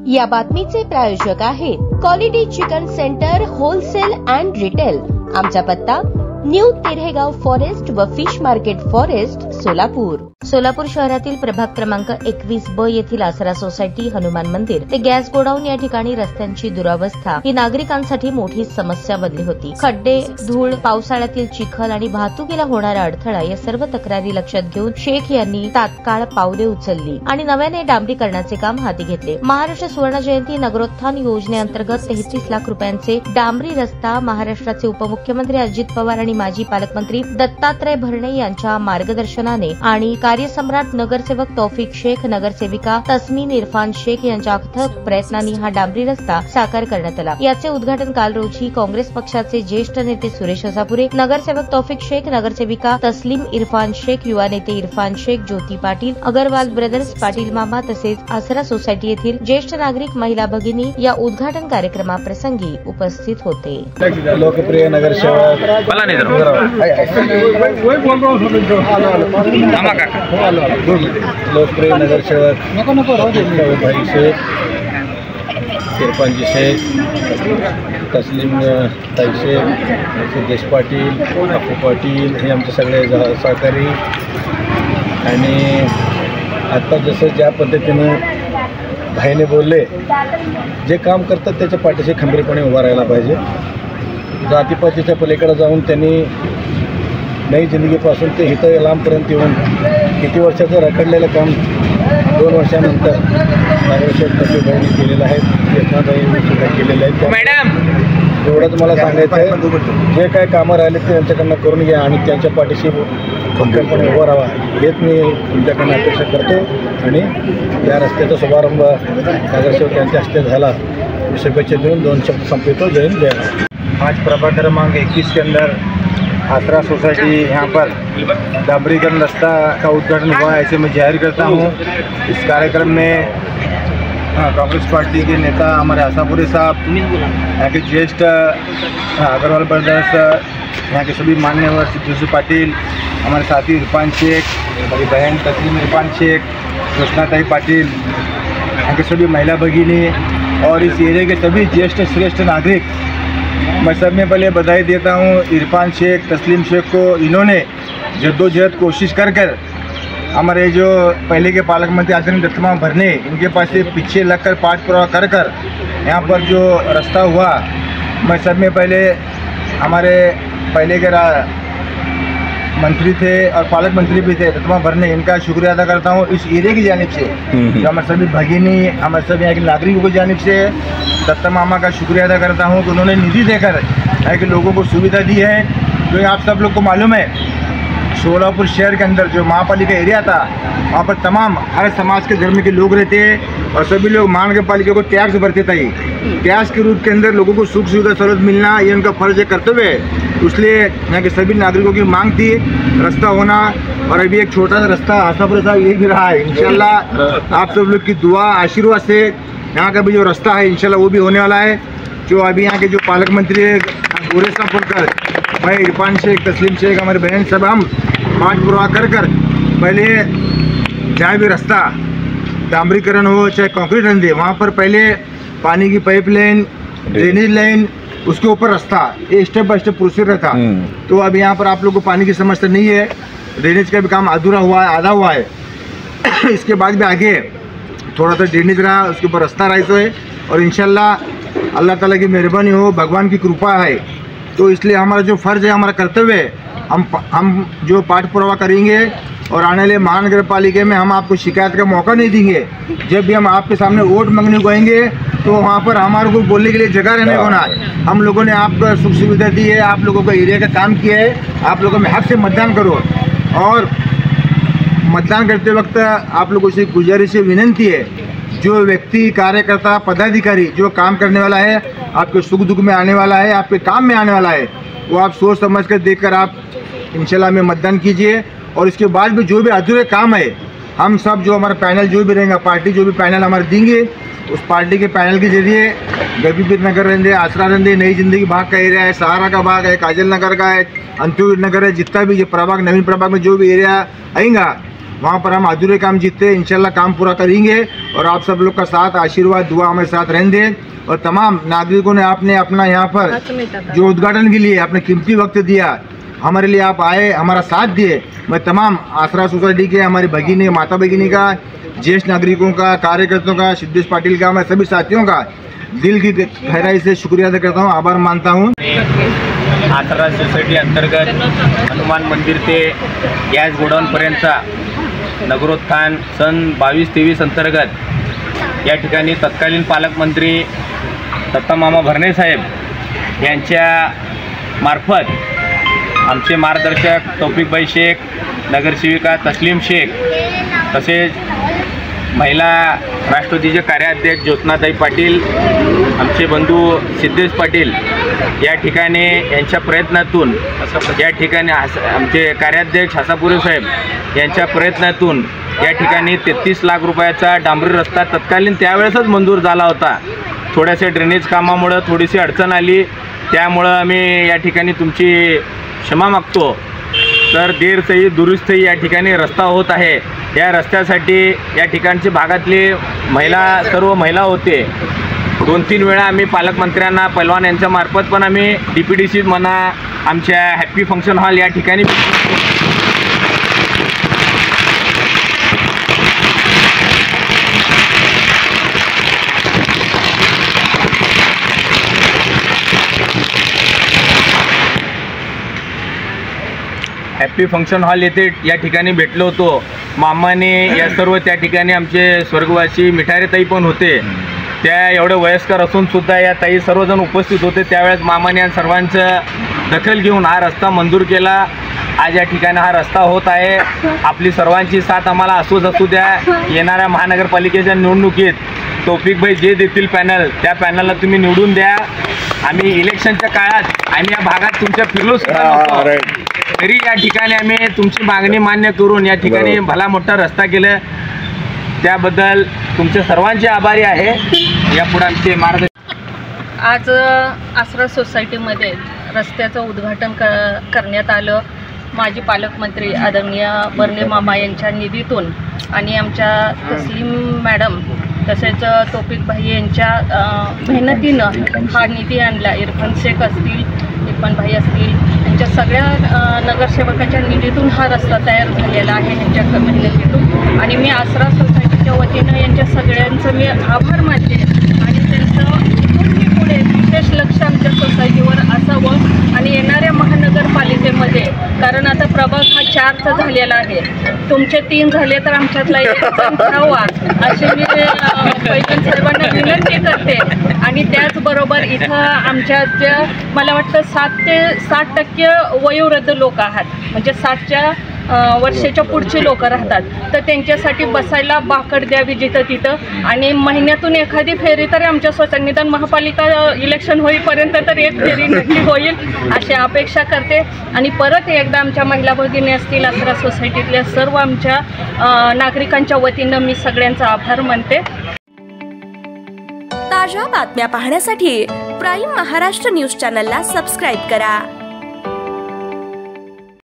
या बातमीचे प्रायोजक आहेत quality chicken centre wholesale and retail. आमचा पत्ता न्यू तिरेगाव फॉरेस्ट व fish market forest, Solapur. Solapur शहरातील प्रभाग क्रमांक 21B येथील आसरा सोसायटी, हनुमान मंदिर ते गॅस गोडाऊन या ठिकाणी रस्त्यांची दुरावस्था ही नागरिकांसाठी मोठी समस्या बनली होती। खड्डे, धूळ, पावसाळ्यातील चिखल आणि वाहतुकीला होणारा अडथळा या सर्व तक्रारी लक्षात घेऊन शेख यांनी तात्काळ पावले उचलली आणि नव्याने डांबरीकरणाचे काम हाती घेतले। महाराष्ट्र सुवर्ण जयंती नगरोत्थान योजनेअंतर्गत 33 लाख रुपयांचे डांबरी रस्ता महाराष्ट्राचे उपमुख्यमंत्री अजित पवार आणि माजी पालकमंत्री दत्तात्रय भरणे यांच्या मार्गदर्शनाने आणि कार्यसम्राट नगरसेवक तौफिक शेख, नगरसेविका तस्मीन इरफान शेख यांच्या अथक प्रयत्नांनी हा डांबरी रस्ता साकार करण्यात आला। याचे उद्घाटन काल रोजी काँग्रेस पक्षाचे ज्येष्ठ नेते सुरेश हसापुरे, नगरसेवक तौफिक शेख, नगरसेविका तस्लीम इरफान शेख, युवा नेते इरफान शेख, ज्योती पाटील, अगरवाल ब्रदर्स, पाटील मामा तसेच आसरा सोसायटी येथील ज्येष्ठ नागरिक, महिला भगिनी या उद्घाटन कार्यक्रमाप्रसंगी उपस्थित होते। लोकप्रिय नगरसेवक लोकप्रिय नगरसेवक भाई शेख, इरफानजी शेख, तस्लीम ताई शेख, सिद्धेश पाटील, अप्पू पाटील हे आमचे सगळे सहकारी। आणि आता जसं ज्या पद्धतीनं भाईने बोलले, जे काम करतात त्याच्या पाठीशी खंबीरपणे उभा राहायला पाहिजे। जातीपातीच्या पलीकडे जाऊन त्यांनी नई जिंदगीपासून ते हिथं लांबपर्यंत येऊन किती वर्षाचं रखडलेलं काम 2 वर्षानंतर नगरसेवक तस्लीमबाईंनी केलेलं आहे, एकनाथबाईंनी सुद्धा केलेलं आहे। मॅडम एवढंच मला सांगायचं आहे, जे काय कामं राहिले ते त्यांच्याकडनं करून घ्या आणि त्यांच्या पाठीशी खंबीरपणे उभं राहा, हेच मी तुमच्याकडनं अपेक्षा करतो। आणि या रस्त्याचा शुभारंभ नगरसेवक यांच्या हस्ते झाला, शुभेच्छा देऊन 2 शब्द संपवितो। जय हिंद, जय भारत। आज प्रभाग क्रमांक 21 के अंदर आसरा सोसाइटी यहाँ पर डांबरीकरण रास्ता का उद्घाटन हुआ, ऐसे मैं जाहिर करता हूँ। इस कार्यक्रम में कांग्रेस पार्टी के नेता हमारे हसापुरे साहब, यहाँ के ज्येष्ठ अग्रवाल ब्रदर्स, यहाँ के सभी मान्यवर सिद्धेश पाटिल, हमारे साथी इरफान शेख, हमारी बहन तस्लीम इरफान शेख, कृष्णाताई पाटिल, यहाँ के सभी महिला भगिनी और इस एरिया के सभी ज्येष्ठ श्रेष्ठ नागरिक, मैं सब में पहले बधाई देता हूँ इरफान शेख, तस्लीम शेख को। इन्होंने जद्दोजहद कोशिश कर हमारे जो पहले के पालक मंत्री आदरणीय दत्तमा भरने, इनके पास से पीछे लगकर पाठ पुरावा कर यहाँ पर जो रास्ता हुआ, मैं सब में पहले हमारे पहले के मंत्री थे और पालक मंत्री भी थे दत्तमा भरने, इनका शुक्रिया अदा करता हूँ इस एरिया की जानिब से। जो हमारे सभी भगिनी, हमारे सभी यहाँ के नागरिकों की जानिब से दत्ता मामा का शुक्रिया अदा करता हूँ कि उन्होंने निधि देकर यहाँ के लोगों को सुविधा दी है। जो आप सब लोग को मालूम है, सोलापुर शहर के अंदर जो महापालिका एरिया था, वहाँ पर तमाम हर समाज के धर्म के लोग रहते हैं और सभी लोग महानगर पालिका को टैक्स भरते थे। टैक्स के रूप के अंदर लोगों को सुख सुविधा सहूलत मिलना ये उनका फर्ज है, कर्तव्य है। इसलिए यहाँ के सभी नागरिकों की मांग थी रास्ता होना, और अभी एक छोटा सा रास्ता आसापुर साहब ये भी रहा है। इंशाल्लाह आप सब लोग की दुआ आशीर्वाद से यहाँ का भी जो रास्ता है इंशाल्लाह वो भी होने वाला है। जो अभी यहाँ के जो पालक मंत्री है पूरे सब बोलकर, मैं इरफान शेख, तस्लीम शेख, हमारे बहन सब हम पाठ पुरवा कर पहले जहाँ भी रास्ता डांबरीकरण हो चाहे कंक्रीट रन दे, वहाँ पर पहले पानी की पाइप लाइन, ड्रेनेज लाइन, उसके ऊपर रास्ता, ये स्टेप बाय स्टेप प्रोसीजर रहता। तो अब यहाँ पर आप लोग को पानी की समस्या नहीं है, ड्रेनेज का भी काम अधूरा हुआ है, आधा हुआ है। इसके बाद भी आगे थोड़ा सा ड्रेनेज रहा, उसके ऊपर रास्ता रहता है और इंशाल्लाह अल्लाह ताला की मेहरबानी हो, भगवान की कृपा है। तो इसलिए हमारा जो फ़र्ज़ है, हमारा कर्तव्य है, हम जो पाठ पुरावा करेंगे और आने वाले महानगर पालिका में हम आपको शिकायत का मौका नहीं देंगे। जब भी हम आपके सामने वोट मांगने को आएंगे तो वहाँ पर हमारे को बोलने के लिए जगह रहने को ना है। हम लोगों ने आपको सुख सुविधा दी है, आप लोगों को एरिया का काम किया है, आप लोगों में हक से मतदान करो। और मतदान करते वक्त आप लोगों से गुजारिश विनती है, जो व्यक्ति, कार्यकर्ता, पदाधिकारी जो काम करने वाला है, आपके सुख दुख में आने वाला है, आपके काम में आने वाला है, वो आप सोच समझ कर देखकर आप इंशाल्लाह में मतदान कीजिए। और इसके बाद भी जो भी अधूरे काम है, हम सब जो हमारा पैनल जो भी रहेगा, पार्टी जो भी पैनल हमारे देंगे, उस पार्टी के पैनल के जरिए गबीपीर नगर रहंदे, आसरा रहंदे, नई जिंदगी भाग का एरिया है, सहारा का भाग है, काजल नगर का है, अंतुर नगर है, जितना भी ये प्रभाग, नवीन प्रभाग में जो भी एरिया आएगा वहाँ पर हम अधूरे काम जीतते इंशाल्लाह काम पूरा करेंगे। और आप सब लोग का साथ आशीर्वाद दुआ हमारे साथ रहने दें। और तमाम नागरिकों ने आपने अपना यहाँ पर जो उद्घाटन के लिए अपने कीमती वक्त दिया, हमारे लिए आप आए, हमारा साथ दिए, मैं तमाम आसरा सोसाइटी के हमारी भगिनी माता भगिनी का, ज्येष्ठ नागरिकों का, कार्यकर्ताओं का, सिद्धेश पाटिल का, मैं सभी साथियों का दिल की गहराई से शुक्रिया अदा करता हूँ, आभार मानता हूँ। आसरा सोसायटी अंतर्गत हनुमान मंदिर ते गॅस गोडाऊनपर्यंतचा नगरोत्थान सन 22-23 अंतर्गत या ठिकाणी तत्कालीन पालकमंत्री दत्तामामा भरणे साहेब यांच्या मार्फत आमचे मार्गदर्शक तौफिकभाई शेख, नगरसेविका तस्लीम शेख, तसेच महिला राष्ट्रवादीचे कार्याध्यक्ष ज्योत्नाताई पाटील, आमचे बंधू सिद्धेश पाटील या ठिकाणी यांच्या प्रयत्नातून या ठिकाणी आमचे कार्याध्यक्ष हासापुरे साहेब यांच्या प्रयत्नातून या ठिकाणी 33 लाख रुपयाचा डांबरी रस्ता तत्कालीन त्यावेळेसच मंजूर झाला होता। थोड्याशा ड्रेनेज कामामुळे थोडीशी अडचण आली, त्यामुळं आम्ही या ठिकाणी तुमची क्षमा मागतो। तर देर सही दुरुस्त सही या ठिकाणी रस्ता होत आहे। या रस्त्यासाठी या ठिकाणचे भागातले सर्व महिला होते। 2-3 वेळा आम्ही पालकमंत्र्यांना पहलवान यांच्या मार्फत पण आम्ही DPDC म्हणा आमच्या हॅपी फंक्शन हॉल या ठिकाणी हॅपी फंक्शन हॉल येथे या ठिकाणी भेटलो होतो। मामाने या सर्व त्या ठिकाणी आमचे स्वर्गवासी मिठारे ताई पण होते। त्या एवढे वयस्कर असून सुद्धा या ताई सर्वजण उपस्थित होते। त्यावेळेस मामाने या सर्वांचं दखल घेऊन हा रस्ता मंजूर केला। आज या ठिकाणी हा रस्ता होत आहे। आपली सर्वांची साथ आम्हाला असू द्या। येणाऱ्या महानगरपालिकेच्या निवडणुकीत तौफिकभाई जे देतील पॅनल, त्या पॅनलला तुम्ही निवडून द्या। आम्ही इलेक्शनच्या काळात आम्ही या भागात तुमच्या फिरलो सुद्धा नव्हतो, तरी या ठिकाणी आम्ही तुमची मागणी मान्य करून या ठिकाणी भला मोठा रस्ता केला, त्याबद्दल तुमचे सर्वांचे आभारी आहे। यापुढे आमचे मार्गदर्शन आज आसरा सोसायटीमध्ये रस्त्याचं उद्घाटन करण्यात आलं। माजी पालकमंत्री आदरणीय भरणे मामा यांच्या निधीतून आणि आमच्या तस्लीम मॅडम तसेच तौफिकभाई यांच्या मेहनतीनं हा निधी आणला। इरफान शेख असतील, इरफानभाई असतील, यांच्या सगळ्या नगरसेवकांच्या निधीतून हा रस्ता तयार झालेला आहे यांच्या मेहनतीतून। आणि मी आसरा सोसायटीच्या वतीनं यांच्या सगळ्यांचं मी आभार मानते आणि त्यांचं इथून पुढे विशेष लक्ष आमच्या सोसायटीवर असावं। आणि येणाऱ्या महानगरपालिकेमध्ये, कारण आता प्रभाग हा 4चा झालेला आहे, तुमचे 3 झाले तर आमच्यातला 1 जण ठेवा अशी मी पैठण साहेबांना विनंती करते। आणि त्याचबरोबर इथं आमच्या ज्या मला वाटतं 7 ते 60% वयोवृद्ध लोक आहात, म्हणजे 60च्या वर्षाच्या पुढचे लोक राहतात, तर त्यांच्यासाठी बसायला बाकड द्यावी जिथं तिथं। आणि महिन्यातून एखादी फेरी तरी आमच्या सोसायटी निदान महापालिका इलेक्शन होईपर्यंत तर एक फेरी नक्की होईल अशी अपेक्षा करते। आणि परत एकदा आमच्या महिला भगिनी असतील, आसरा सोसायटीतल्या सर्व आमच्या नागरिकांच्या वतीनं मी सगळ्यांचा आभार मानते। ताज्या बातम्या पाहण्यासाठी प्राईम महाराष्ट्र न्यूज चॅनलला सबस्क्राईब करा।